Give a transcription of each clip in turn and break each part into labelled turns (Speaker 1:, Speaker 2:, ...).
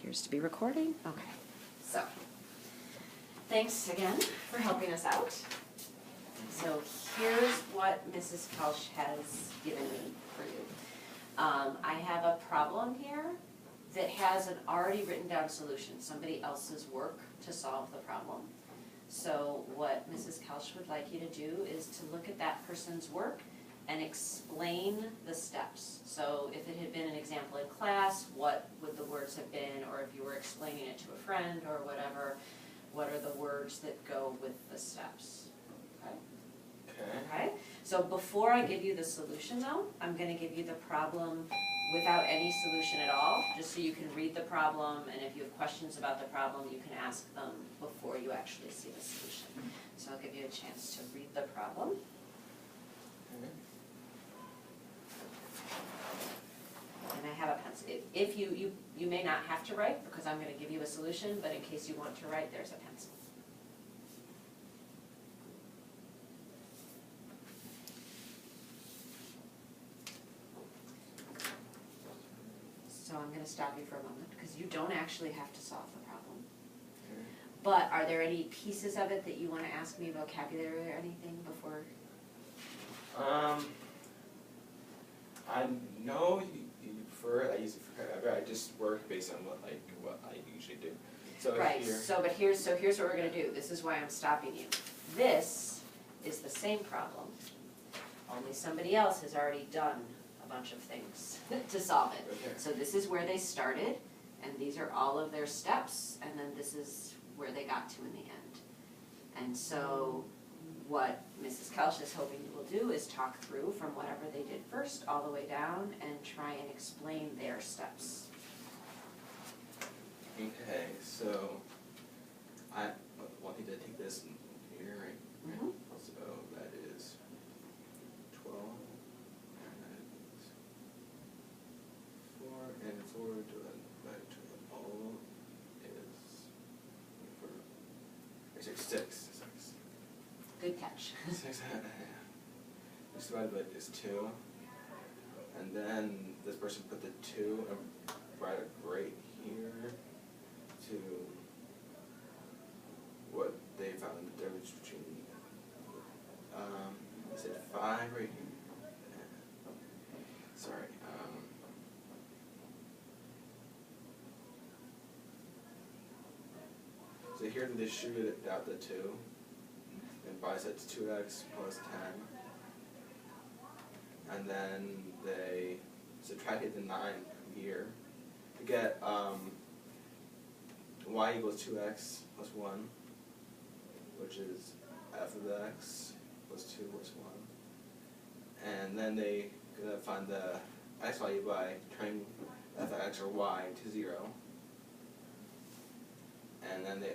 Speaker 1: appears to be recording. Okay, so thanks again for helping us out. So here's what Mrs. Kelsch has given me for you. I have a problem here that has an already written down solution, somebody else's work to solve the problem. So what Mrs. Kelsch would like you to do is to look at that person's work and explain the steps. So if it had been an example in class, what would the words have been, or if you were explaining it to a friend or whatever, what are the words that go with the steps? Okay? So before I give you the solution though, I'm going to give you the problem without any solution at all, just so you can read the problem, and if you have questions about the problem, you can ask them before you actually see the solution. So I'll give you a chance to read the problem. And I have a pencil. If you may not have to write, because I'm going to give you a solution, but in case you want to write, there's a pencil. So I'm going to stop you for a moment, because you don't actually have to solve the problem. But are there any pieces of it that you want to ask me, vocabulary or anything, before?
Speaker 2: I know you prefer, I use it forever, I just work based on what I usually do. So
Speaker 1: right,
Speaker 2: here.
Speaker 1: Here's what we're going to do. This is why I'm stopping you. This is the same problem, only somebody else has already done a bunch of things to solve it.
Speaker 2: Okay.
Speaker 1: So this is where they started, and these are all of their steps, and then this is where they got to in the end. And so what Mrs. Kelsch is hoping you will do is talk through from whatever they did first all the way down and try and explain their steps.
Speaker 2: Okay, so I want you to take this here, right?
Speaker 1: Mm-hmm.
Speaker 2: So that is 12, and that is 4, and 4 divided by 12 is 6.
Speaker 1: Good catch.
Speaker 2: 6 divided by is 2, and then this person put the 2 and write it right here to what they found the difference between. I said 5 right here. Sorry. So here they distributed out the 2. And bisects 2x plus 10. And then they subtracted the 9 from here to get y equals 2x plus 1, which is f of x plus 2 plus 1. And then they gonna find the x value by turning f of x or y to 0. And then they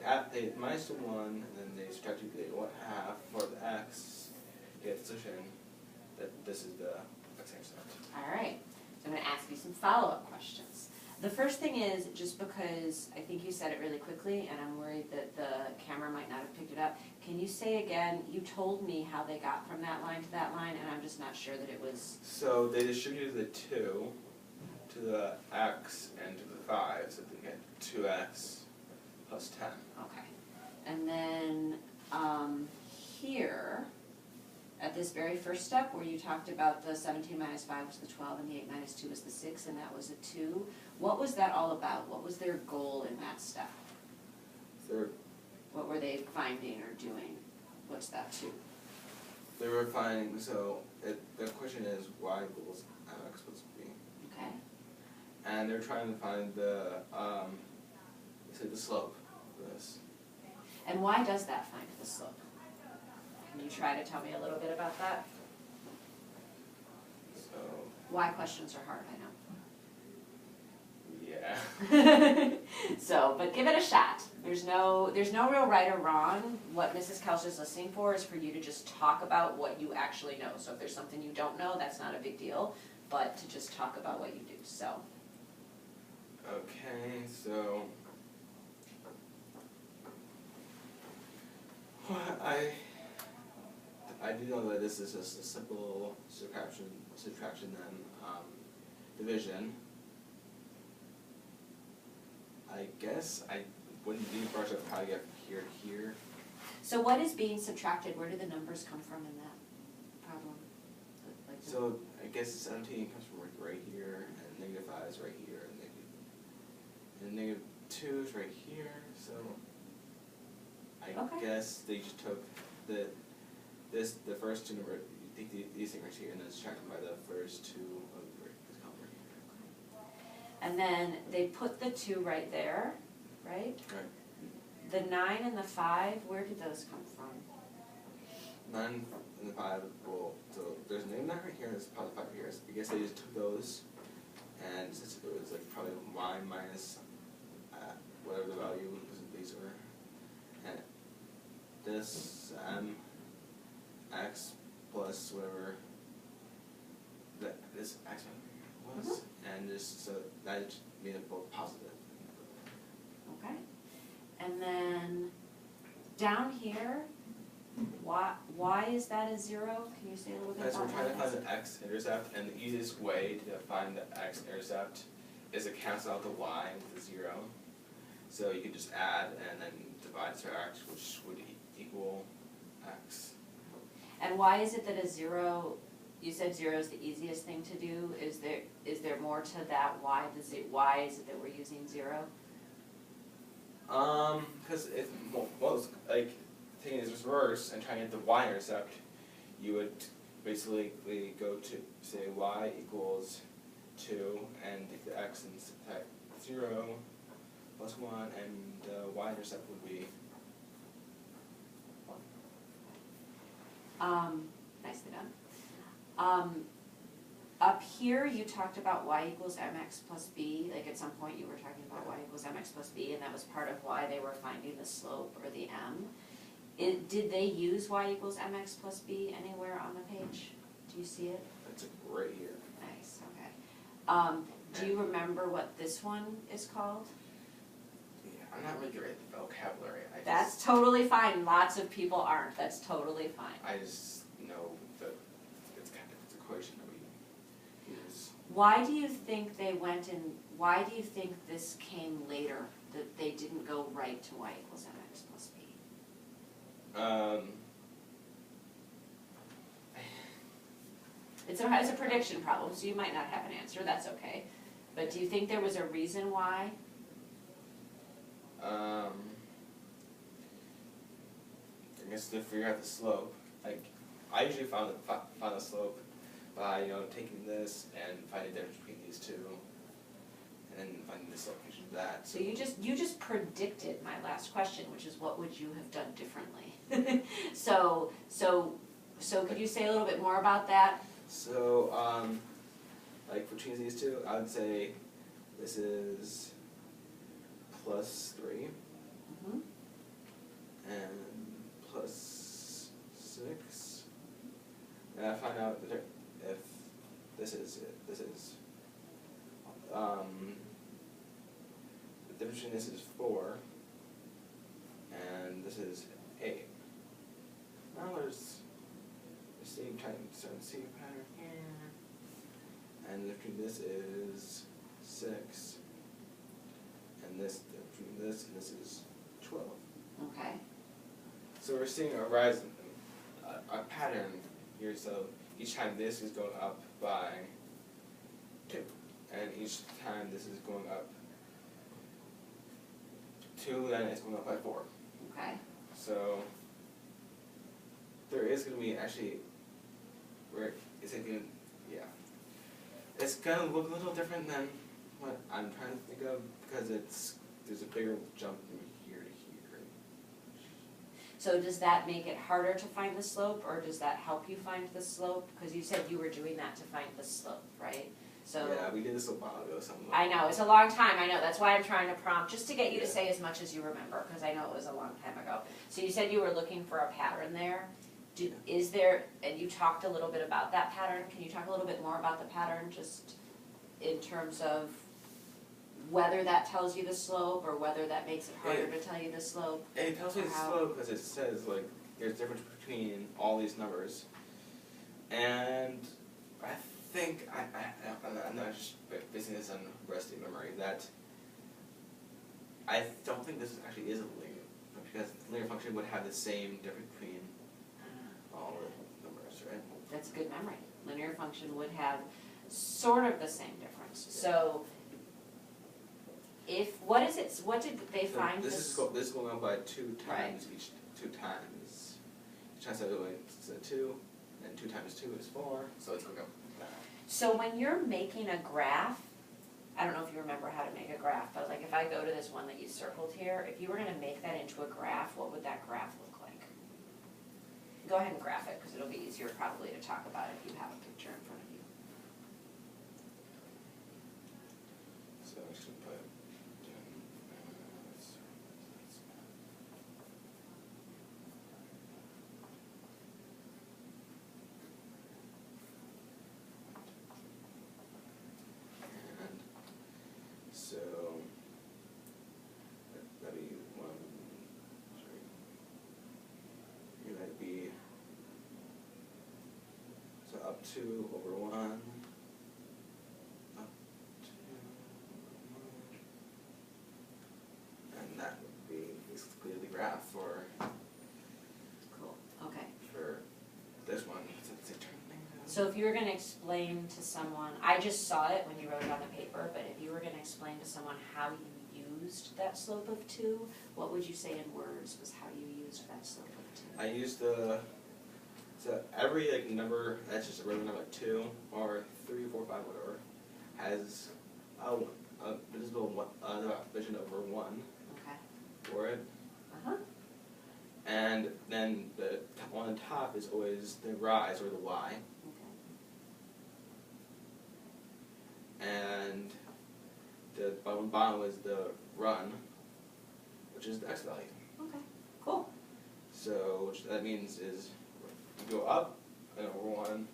Speaker 2: minus the 1, and then they subtract the 1/2 for the x, get the solution that this is the x-intercept.
Speaker 1: All right, so I'm going to ask you some follow-up questions. The first thing is, just because I think you said it really quickly, and I'm worried that the camera might not have picked it up, can you say again, you told me how they got from that line to that line, and I'm just not sure that it was...
Speaker 2: So they distributed the 2 to the x and to the 5, so they get 2x plus 10.
Speaker 1: Okay. And then here, at this very first step where you talked about the 17 minus 5 was the 12 and the 8 minus 2 was the 6 and that was a 2, what was that all about? What was their goal in that step? What were they finding or doing? What's that 2?
Speaker 2: They were finding, so the question is y equals mx plus b.
Speaker 1: Okay.
Speaker 2: And they're trying to find the slope of this.
Speaker 1: And why does that find the slope? Can you try to tell me a little bit about that?
Speaker 2: So
Speaker 1: Why questions are hard, I
Speaker 2: yeah.
Speaker 1: know. So, but give it a shot. There's no real right or wrong. What Mrs. Kelsch is listening for is for you to just talk about what you actually know. So if there's something you don't know, that's not a big deal, but to just talk about what you do, so.
Speaker 2: Okay, so I do know that this is just a simple subtraction and division. I guess I wouldn't do brush up how to get here to here.
Speaker 1: So what is being subtracted? Where do the numbers come from in that problem? Like the-
Speaker 2: So I guess 17 comes from like right here, and negative 5 is right here, and negative 2 is right here. So I
Speaker 1: Okay.
Speaker 2: guess they just took the first two numbers, you take these things here, and then subtract them by the first two of this column right here.
Speaker 1: And then they put the 2 right there, right?
Speaker 2: Right.
Speaker 1: The 9 and the 5, where did those come from?
Speaker 2: 9 and the 5, well, so there's a negative 9 right here, and there's positive 5 right here. So I guess they just took those, and since it was like probably y minus whatever the value was, these were, and this x plus whatever this x was, and just so that just made it both positive.
Speaker 1: Okay. And then down here, why is that a 0? Can you say a little bit
Speaker 2: Because
Speaker 1: about
Speaker 2: we're trying to
Speaker 1: that?
Speaker 2: find the x-intercept, and the easiest way to find the x-intercept is to cancel out the y with the 0. So you could just add and then divide through x, which would equal x.
Speaker 1: And why is it that a 0, you said 0 is the easiest thing to do? Is there more to that? Why is it that we're using 0?
Speaker 2: Because if most like taking this reverse and trying to get the y-intercept, you would basically go to say y equals 2 and take the x and subtract 0 plus 1, and y-intercept would be 1.
Speaker 1: Nicely done. Up here, you talked about y equals mx plus b. Like at some point, you were talking about y equals mx plus b, and that was part of why they were finding the slope or the m. Did they use y equals mx plus b anywhere on the page? Do you see it?
Speaker 2: That's right here.
Speaker 1: Nice. Okay. Do you remember what this one is called?
Speaker 2: Yeah, I'm not really good at the vocabulary.
Speaker 1: That's totally fine. Lots of people aren't. That's totally fine.
Speaker 2: I just know that it's kind of this equation that we use.
Speaker 1: Why do you think they went and why do you think this came later, that they didn't go right to y equals mx plus b? It's a prediction problem, so you might not have an answer, that's okay. But do you think there was a reason why?
Speaker 2: I guess to figure out the slope, like I usually found the slope by taking this and finding the difference between these two, and then finding the slope between that.
Speaker 1: So you just predicted my last question, which is what would you have done differently? So could you say a little bit more about that?
Speaker 2: So like between these two, I would say this is plus 3
Speaker 1: Mm-hmm.
Speaker 2: and plus 6. And I find out that if this is it, this is the difference between this is 4 and this is 8. Now there's the same time starting to see a pattern here. And between this is 6. And this between this and this is 12.
Speaker 1: Okay.
Speaker 2: So we're seeing a rise, a pattern here. So each time this is going up by 2, and each time this is going up 2, then it's going up by 4.
Speaker 1: Okay.
Speaker 2: So there is going to be actually, where is it going to, yeah. It's going to look a little different than what I'm trying to think of, because there's a bigger jump from here to here.
Speaker 1: So does that make it harder to find the slope, or does that help you find the slope? Because you said you were doing that to find the slope, right? So
Speaker 2: Yeah, we did this a while ago.
Speaker 1: I know, it's a long time, I know, that's why I'm trying to prompt, just to get you to say as much as you remember, because I know it was a long time ago. So you said you were looking for a pattern there. Is there, and you talked a little bit about that pattern, can you talk a little bit more about the pattern, just in terms of whether that tells you the slope, or whether that makes it harder to tell you the slope?
Speaker 2: It tells me the slope because it says like there's a difference between all these numbers, and I think I'm not just basing this on resting memory that I don't think this actually is a linear, because linear function would have the same difference between all the numbers, right?
Speaker 1: That's good memory. Linear function would have sort of the same difference. So what did they
Speaker 2: So
Speaker 1: find?
Speaker 2: this is going up by 2 times each 2 times. Each time it's 2, and 2 times 2 is 4, so it's going up that.
Speaker 1: So when you're making a graph, I don't know if you remember how to make a graph, but like if I go to this one that you circled here, if you were gonna make that into a graph, what would that graph look like? Go ahead and graph it, because it'll be easier probably to talk about if you have a picture in front of you.
Speaker 2: So I should put and so that'd be 1, sorry. Here that'd be so up 2 over 1. Up 2 over 1. And that would be basically the graph for
Speaker 1: Cool, okay.
Speaker 2: this one. It's a turn thing.
Speaker 1: So if you were gonna explain to someone, I just saw it when you wrote it on the paper, but if you were gonna explain to someone how you used that slope of 2, what would you say in words was how you used that slope of 2?
Speaker 2: I used so every number that's just a regular number 2 or 3, 4, 5, whatever has a visible division over 1
Speaker 1: Okay.
Speaker 2: for it,
Speaker 1: Uh-huh.
Speaker 2: and then the one on top is always the rise or the y,
Speaker 1: Okay.
Speaker 2: and the bottom is the run, which is the x value.
Speaker 1: Okay. Cool.
Speaker 2: So what that means is you go up and over 1,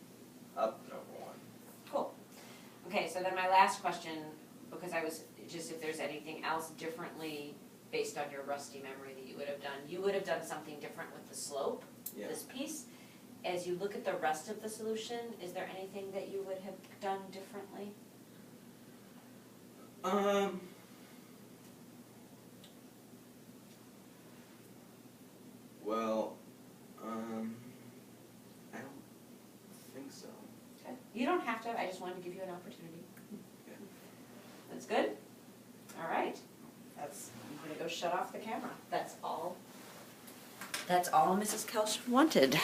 Speaker 2: up and over 1.
Speaker 1: Cool. Okay, so then my last question, because I was just if there's anything else differently based on your rusty memory that you would have done something different with the slope,
Speaker 2: Yeah.
Speaker 1: this piece. As you look at the rest of the solution, is there anything that you would have done differently?
Speaker 2: Well, I don't think so.
Speaker 1: Okay. You don't have to, I just wanted to give you an opportunity.
Speaker 2: Yeah.
Speaker 1: That's good? All right. I'm gonna go shut off the camera. That's all Mrs. Kelch wanted.